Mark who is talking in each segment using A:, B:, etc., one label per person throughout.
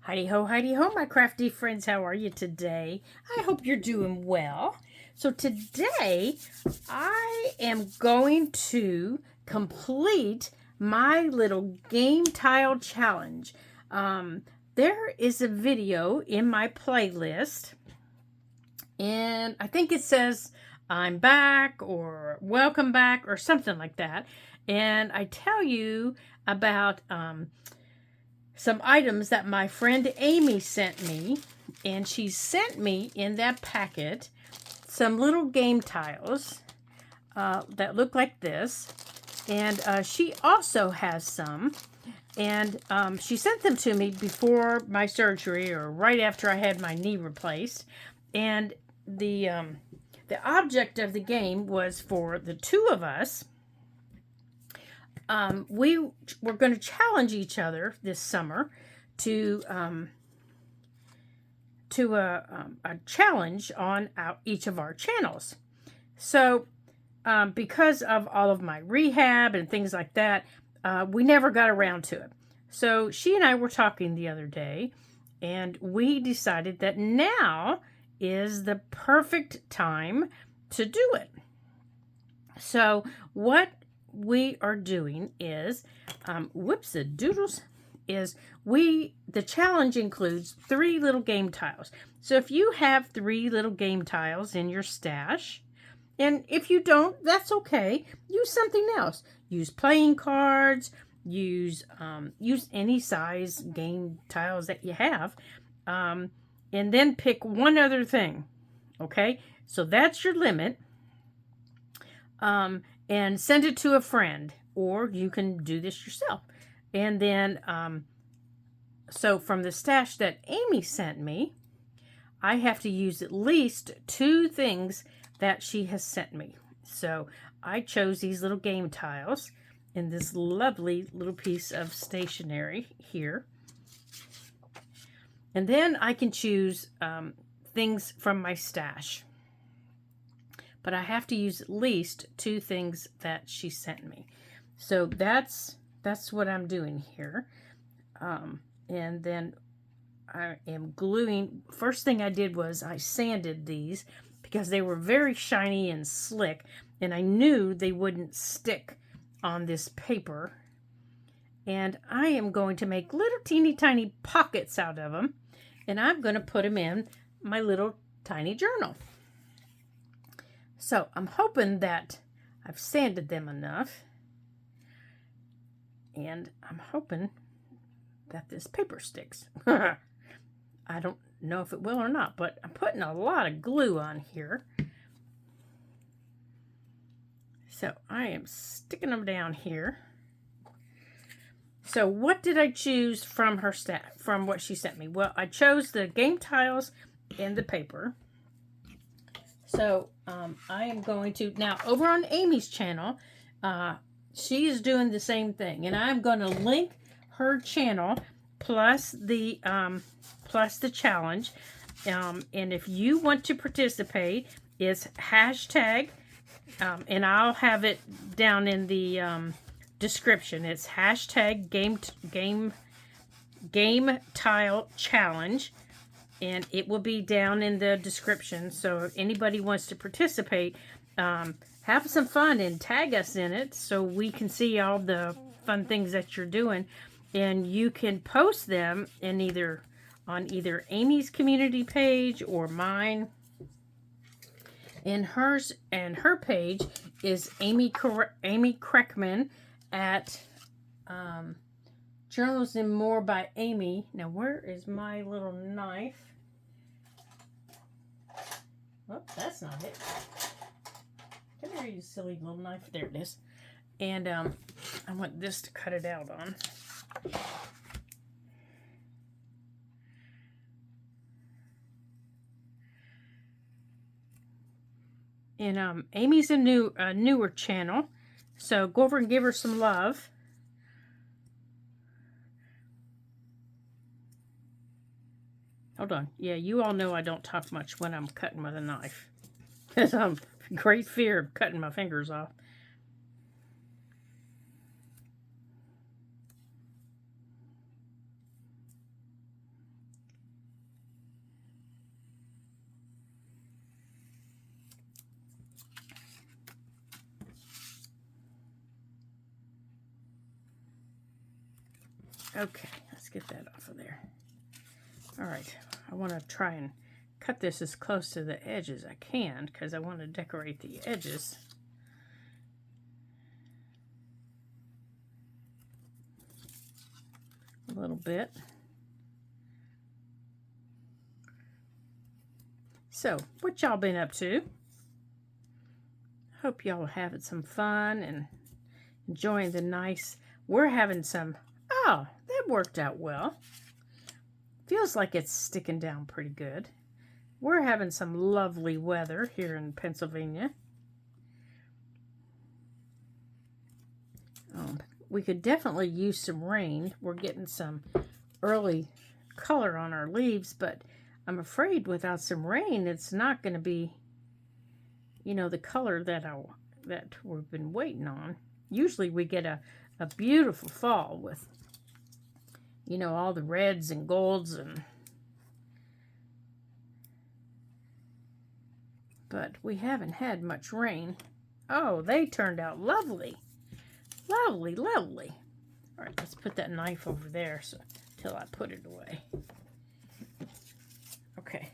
A: Heidi ho, my crafty friends. How are you today? I hope you're doing well. So today, I am going to complete my little game tile challenge. There is a video in my playlist, and I think it says I'm back or welcome back or something like that. And I tell you about some items that my friend Amy sent me, and she sent me in that packet some little game tiles that look like this, and she also has some, and she sent them to me before my surgery or right after I had my knee replaced, and the object of the game was for the two of us. We were going to challenge each other this summer to a challenge on each of our channels. So because of all of my rehab and things like that, we never got around to it. So she and I were talking the other day, and we decided that now is the perfect time to do it. So what we are doing is, whoops-a-doodles, is the challenge includes 3 little game tiles. So if you have 3 little game tiles in your stash, and if you don't, that's okay. Use something else. Use playing cards. Use any size game tiles that you have, and then pick one other thing. Okay, so that's your limit. And send it to a friend, or you can do this yourself. And then, so from the stash that Amy sent me, I have to use at least 2 things that she has sent me. So I chose these little game tiles in this lovely little piece of stationery here. And then I can choose things from my stash. But I have to use at least 2 things that she sent me. So that's what I'm doing here. And then I am gluing. First thing I did was I sanded these because they were very shiny and slick, and I knew they wouldn't stick on this paper. And I am going to make little teeny tiny pockets out of them, and I'm going to put them in my little tiny journal. So I'm hoping that I've sanded them enough, and I'm hoping that this paper sticks. I don't know if it will or not, but I'm putting a lot of glue on here. So I am sticking them down here. So what did I choose from her from what she sent me? Well, I chose the game tiles and the paper. So I am going to, now over on Amy's channel, she is doing the same thing. And I'm going to link her channel plus the challenge. And if you want to participate, it's hashtag, and I'll have it down in the description. It's hashtag game tile challenge. And it will be down in the description. So if anybody wants to participate, have some fun and tag us in it so we can see all the fun things that you're doing. And you can post them in either Amy's community page or mine. And her page is Amy Kreckman at Journals and More by Amy. Now where is my little knife? Oh, that's not it. Come here, you silly little knife. There it is. And I want this to cut it out on. And Amy's a newer channel, so go over and give her some love. Hold on. Yeah, you all know I don't talk much when I'm cutting with a knife, because I'm in great fear of cutting my fingers off. Okay, let's get that off of there. All right, I want to try and cut this as close to the edge as I can because I want to decorate the edges. A little bit. So, what y'all been up to? Hope y'all having some fun and enjoying the nice. We're having some. Oh, that worked out well. Feels like it's sticking down pretty good. We're having some lovely weather here in Pennsylvania. We could definitely use some rain. We're getting some early color on our leaves, but I'm afraid without some rain, it's not going to be, you know, the color that we've been waiting on. Usually we get a beautiful fall with, you know, all the reds and golds but we haven't had much rain. Oh, they turned out lovely. Lovely, lovely. All right, let's put that knife over there till I put it away. Okay.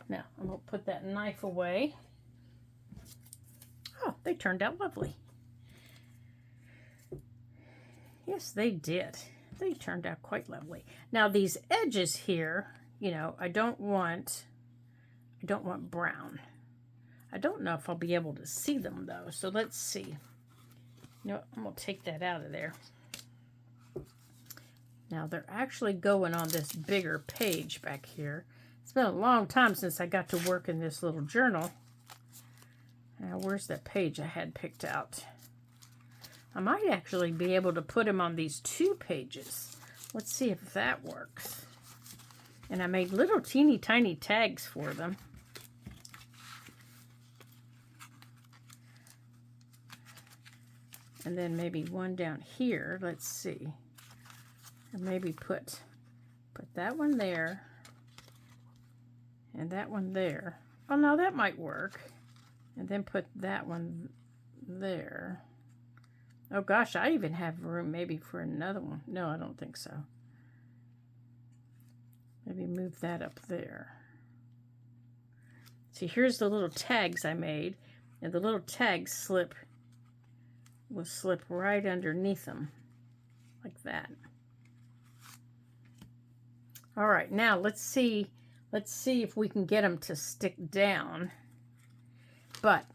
A: Now, I'm going to put that knife away. Oh, they turned out lovely. Yes, they did. They turned out quite lovely. Now, these edges here, you know, I don't want brown. I don't know if I'll be able to see them, though, so let's see. You know, I'm going to take that out of there. Now, they're actually going on this bigger page back here. It's been a long time since I got to work in this little journal. Now, where's that page I had picked out? I might actually be able to put them on these 2 pages. Let's see if that works. And I made little teeny tiny tags for them. And then maybe one down here. Let's see. And maybe put that one there. And that one there. Oh, no, that might work. And then put that one there. Oh, gosh, I even have room maybe for another one. No, I don't think so. Maybe move that up there. See, here's the little tags I made. And the little tags will slip right underneath them. Like that. All right, now let's see if we can get them to stick down. But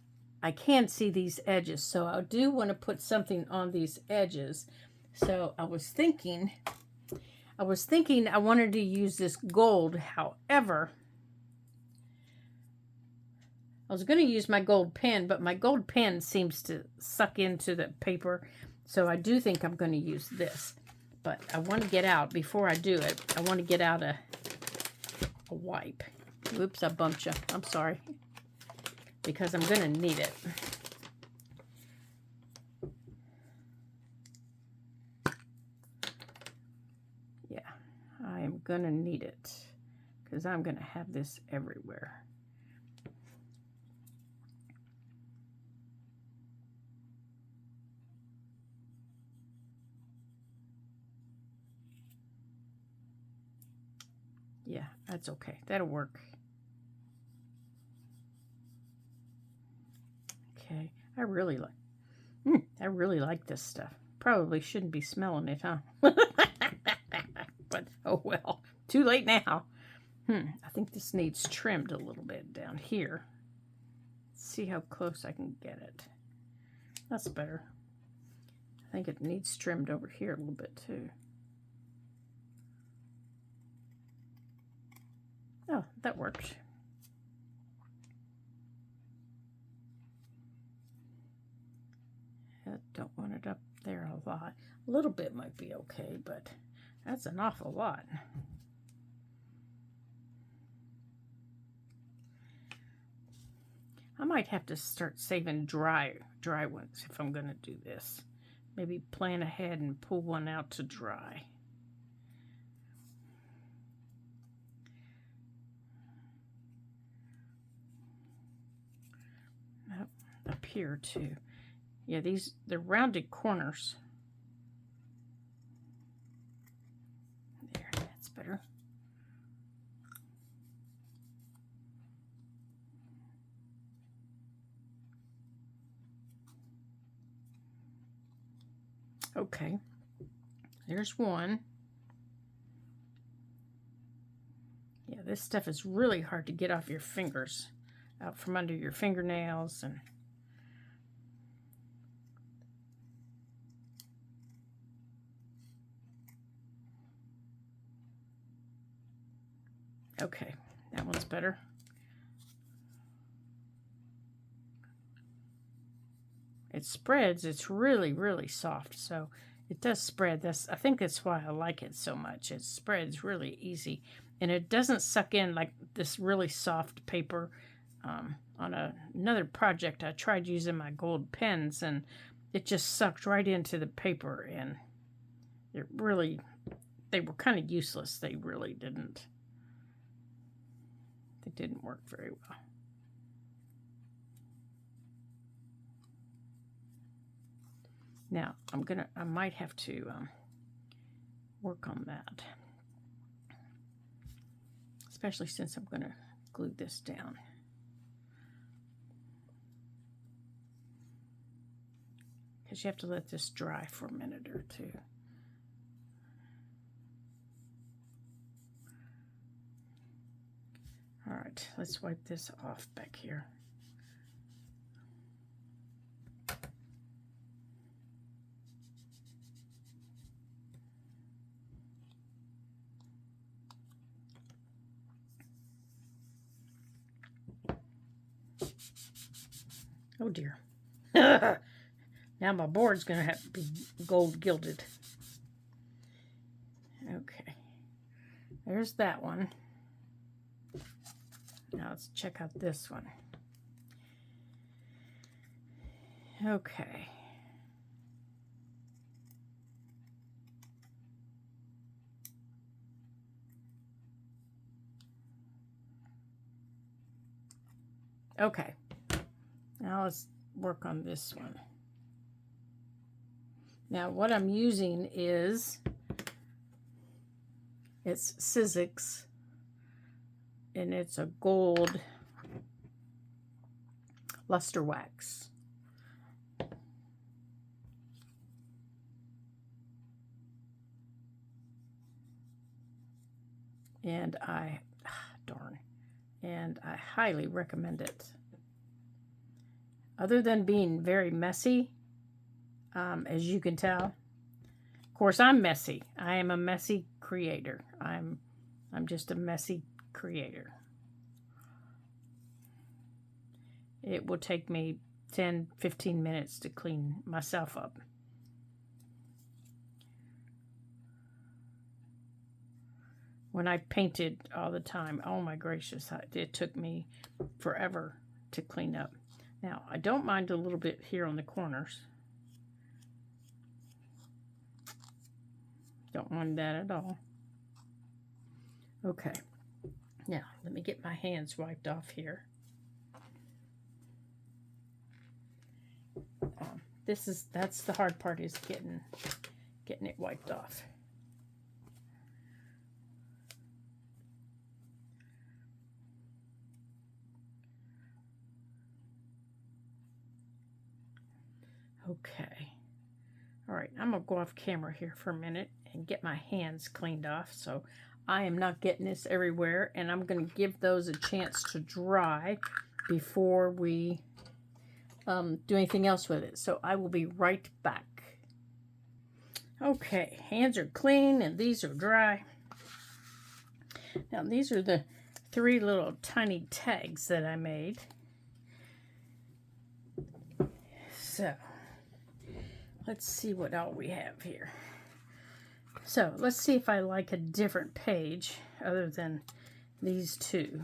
A: I can see these edges, so I do want to put something on these edges. So I was thinking I wanted to use this gold. However, I was going to use my gold pen, but my gold pen seems to suck into the paper. So I do think I'm going to use this. But I want to get out, before I do it, I want to get out a wipe. Whoops, I bumped you. I'm sorry. Because I'm going to need it. Yeah, I am going to need it. Because I'm going to have this everywhere. Yeah, that's okay. That'll work. Okay, I really like this stuff. Probably shouldn't be smelling it, huh? But oh well, too late now. I think this needs trimmed a little bit down here. Let's see how close I can get it. That's better. I think it needs trimmed over here a little bit too. Oh, that worked. I don't want it up there a lot. A little bit might be okay, but that's an awful lot. I might have to start saving dry ones if I'm going to do this. Maybe plan ahead and pull one out to dry. Up here too. Yeah, they're rounded corners. better. Okay, there's one. Yeah, this stuff is really hard to get off your fingers, out from under your fingernails. And okay, that one's better. It spreads. It's really, really soft, so it does spread. I think that's why I like it so much. It spreads really easy, and it doesn't suck in like this really soft paper. On another project, I tried using my gold pens, and it just sucked right into the paper, and they were kind of useless. They really didn't. They didn't work very well. Now, I might have to work on that. Especially since I'm going to glue this down. Because you have to let this dry for a minute or two. All right, let's wipe this off back here. Oh dear. Now my board's going to have to be gold gilded. Okay. There's that one. Now let's check out this one. Okay. Okay. Now let's work on this one. Now what I'm using is, it's Sizzix, and it's a gold luster wax. And I highly recommend it. Other than being very messy, as you can tell. Of course, I'm messy. I am a messy creator. I'm just a messy creator. It will take me 10-15 minutes to clean myself up. When I painted all the time, oh my gracious, it took me forever to clean up. Now, I don't mind a little bit here on the corners. Don't mind that at all. Okay. Now, let me get my hands wiped off here. That's the hard part, is getting it wiped off. Okay. All right, I'm going to go off camera here for a minute and get my hands cleaned off, so I am not getting this everywhere, and I'm going to give those a chance to dry before we do anything else with it. So I will be right back. Okay, hands are clean and these are dry. Now these are the 3 little tiny tags that I made. So let's see what all we have here. So let's see if I like a different page other than these 2.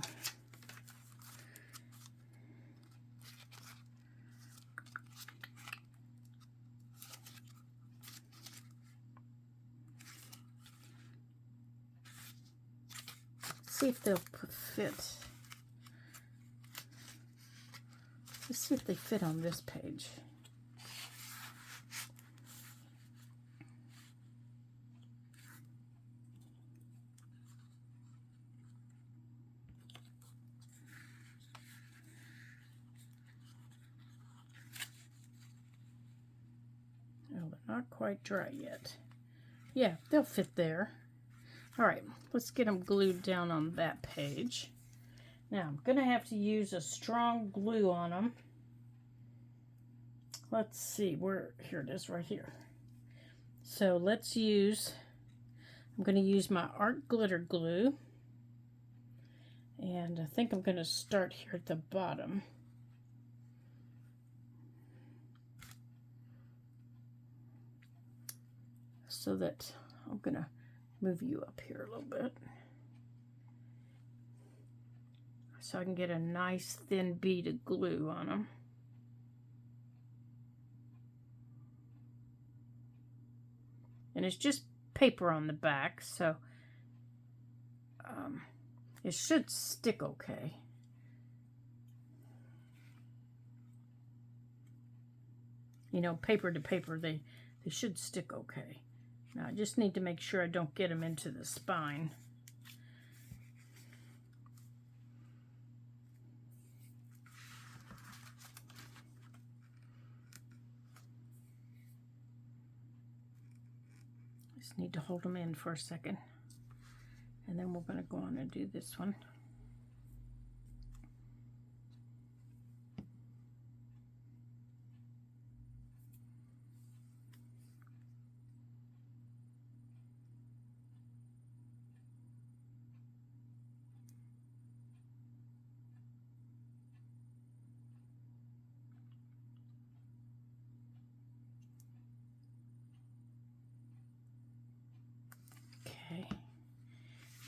A: See if they'll fit. Let's see if they fit on this page. not quite dry yet. Yeah, they'll fit there. All right, let's get them glued down on that page. Now, I'm going to have to use a strong glue on them. Let's see, here it is right here. So let's use, I'm going to use my art glitter glue. And I think I'm going to start here at the bottom. So that I'm going to move you up here a little bit. So I can get a nice thin bead of glue on them. And it's just paper on the back, so it should stick okay. You know, paper to paper, they should stick okay. Now I just need to make sure I don't get them into the spine. Just need to hold them in for a second. And then we're going to go on and do this one.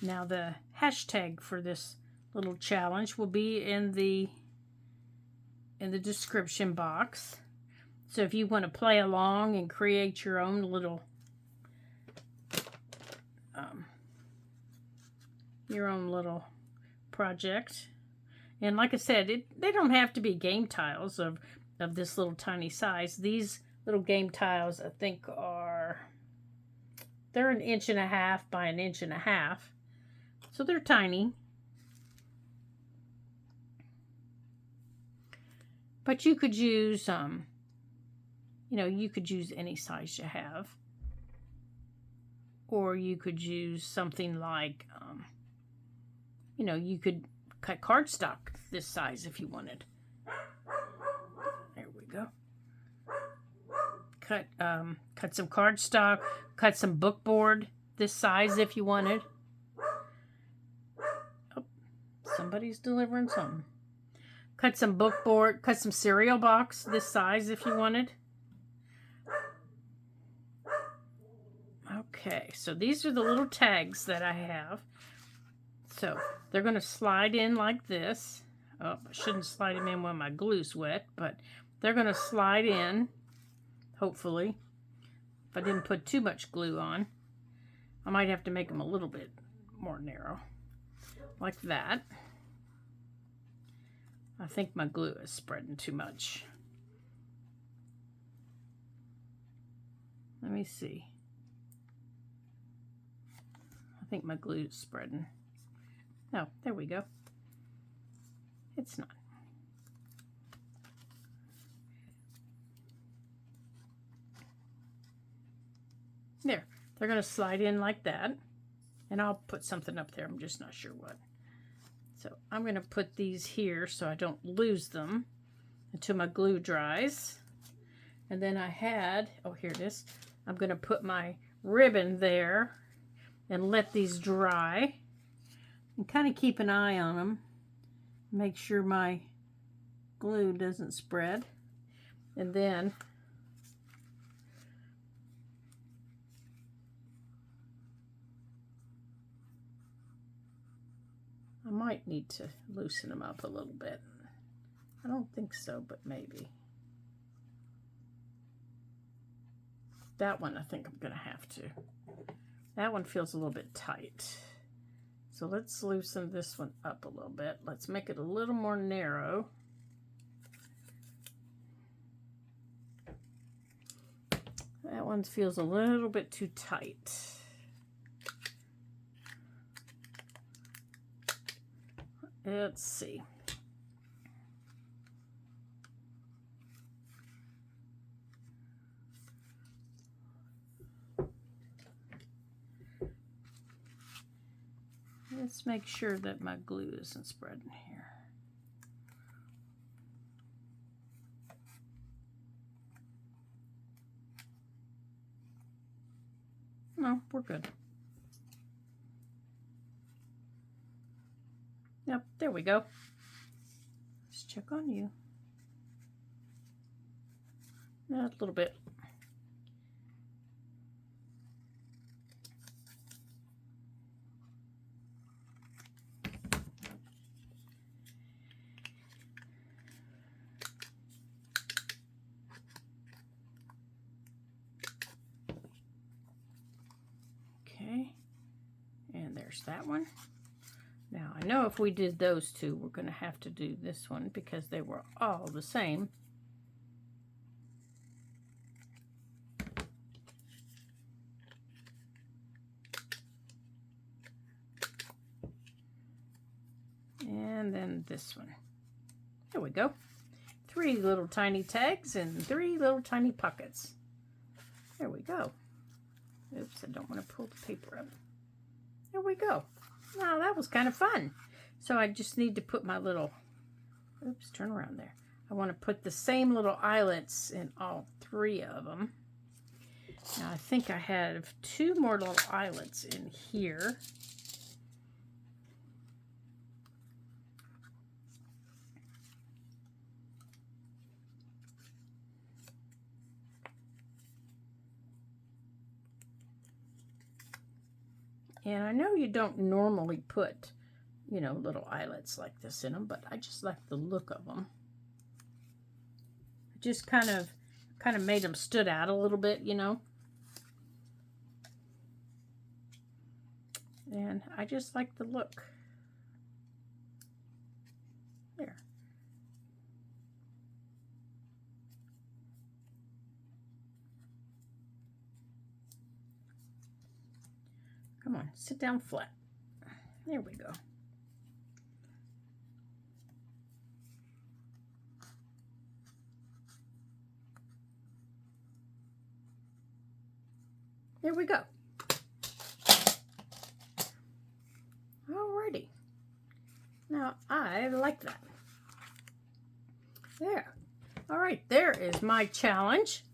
A: Now the hashtag for this little challenge will be in the description box. So if you want to play along and create your own little project. And like I said, they don't have to be game tiles of this little tiny size. These little game tiles I think they're 1.5 inches by 1.5 inches. So they're tiny. But you could use, you could use any size you have. Or you could use something like, you could cut cardstock this size if you wanted. There we go. Cut some cardstock, cut some bookboard this size if you wanted. Somebody's delivering something. Cut some bookboard, cut some cereal box this size if you wanted. Okay, so these are the little tags that I have. So they're going to slide in like this. Oh, I shouldn't slide them in when my glue's wet, but they're going to slide in, hopefully. If I didn't put too much glue on, I might have to make them a little bit more narrow. Like that. I think my glue is spreading too much. Let me see. I think my glue is spreading. Oh, there we go. It's not. There. They're going to slide in like that. And I'll put something up there. I'm just not sure what. So I'm going to put these here so I don't lose them until my glue dries. And then I had, oh, here it is. I'm going to put my ribbon there and let these dry. And kind of keep an eye on them. Make sure my glue doesn't spread. And then I might need to loosen them up a little bit. I don't think so, but maybe. That one I think I'm going to have to. That one feels a little bit tight. So let's loosen this one up a little bit. Let's make it a little more narrow. That one feels a little bit too tight. Let's see. Let's make sure that my glue isn't spreading here. No, we're good. Yep, there we go. Let's check on you. A little bit. Okay, and there's that one. Now, I know if we did those two, we're going to have to do this one because they were all the same. And then this one. There we go. 3 little tiny tags and 3 little tiny pockets. There we go. Oops, I don't want to pull the paper up. There we go. Wow, that was kind of fun. So I just need to put my little, oops, turn around there. I want to put the same little eyelets in all 3 of them. Now I think I have 2 more little eyelets in here. And I know you don't normally put, you know, little eyelets like this in them, but I just like the look of them. It just kind of made them stood out a little bit, you know. And I just like the look. There. Come on, sit down flat. There we go. There we go. Alrighty. Now, I like that. There. Alright, there is my challenge.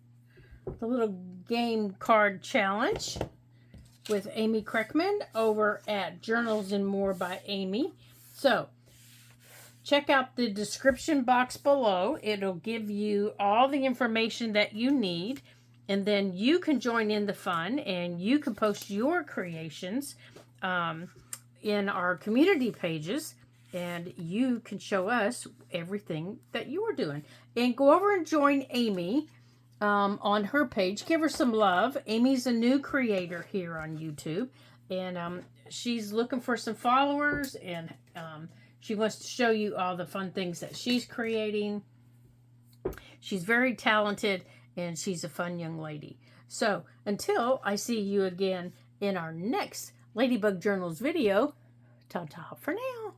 A: The little game card challenge with Amy Kreckman over at Journals and More by Amy. So, check out the description box below. It'll give you all the information that you need. And then you can join in the fun and you can post your creations in our community pages. And you can show us everything that you are doing. And go over and join Amy on her page. Give her some love. Amy's a new creator here on YouTube. And she's looking for some followers. And she wants to show you all the fun things that she's creating. She's very talented. And she's a fun young lady. So, until I see you again in our next Ladybug Journals video, ta-ta for now.